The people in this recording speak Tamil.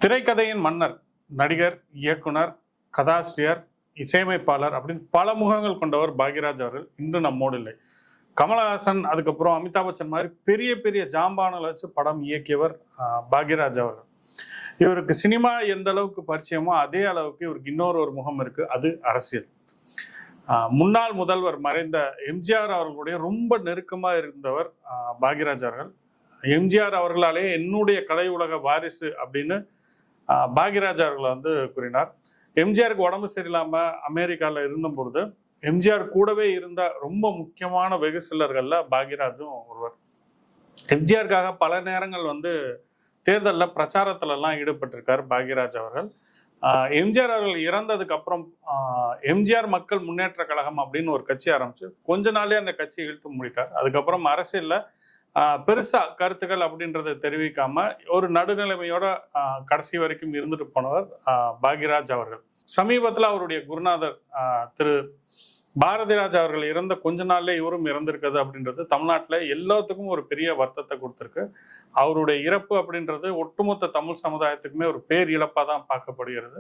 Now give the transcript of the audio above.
திரைக்கதையின் மன்னர், நடிகர், இயக்குனர், கதாசிரியர், இசையமைப்பாளர் அப்படின்னு பல முகங்கள் கொண்டவர் பாக்யராஜ் அவர்கள் இன்று நம்மோடு இல்லை. கமலஹாசன், அதுக்கப்புறம் அமிதாப் பச்சன் மாதிரி பெரிய பெரிய ஜாம்பானங்களை வச்சு படம் இயக்கியவர் பாக்யராஜ் அவர்கள். இவருக்கு சினிமா எந்த அளவுக்கு பரிச்சயமோ அதே அளவுக்கு இவருக்கு இன்னொரு முகம் இருக்கு, அது அரசியல். முன்னாள் முதல்வர் மறைந்த எம்ஜிஆர் அவர்களுடைய ரொம்ப நெருக்கமா இருந்தவர் பாக்யராஜ் அவர்கள். எம்ஜிஆர் அவர்களாலே என்னுடைய கலை உலக வாரிசு அப்படின்னு பாக்யராஜ் அவர்களை கூறினார். எம்ஜிஆருக்கு உடம்பு சரியில்லாம அமெரிக்காவில் இருந்த பொழுது எம்ஜிஆர் கூடவே இருந்த ரொம்ப முக்கியமான வெகு சிலர்கள்ல பாக்யராஜும் ஒருவர். எம்ஜிஆருக்காக பல நேரங்கள் தேர்தலில் பிரச்சாரத்துல எல்லாம் ஈடுபட்டிருக்கார் பாக்யராஜ் அவர்கள். எம்ஜிஆர் அவர்கள் இறந்ததுக்கு அப்புறம் எம்ஜிஆர் மக்கள் முன்னேற்ற கழகம் அப்படின்னு ஒரு கட்சி ஆரம்பிச்சு கொஞ்ச நாளே அந்த கட்சியை இழுத்து முடிட்டார். அதுக்கப்புறம் அரசியல்ல பெருசா கருத்துக்கள் அப்படின்றத தெரிவிக்காம ஒரு நடுநிலைமையோட கடைசி வரைக்கும் இருந்துட்டு போனவர் பாக்யராஜ் அவர்கள். சமீபத்தில் அவருடைய குருநாதர் திரு பாரதிராஜ் அவர்கள் இறந்த கொஞ்ச நாள்ல இவரும் இறந்திருக்கிறது அப்படின்றது தமிழ்நாட்டில் எல்லாத்துக்கும் ஒரு பெரிய வருத்தத்தை கொடுத்துருக்கு. அவருடைய இறப்பு அப்படின்றது ஒட்டுமொத்த தமிழ் சமுதாயத்துக்குமே ஒரு பேர் இழப்பாக தான் பார்க்கப்படுகிறது.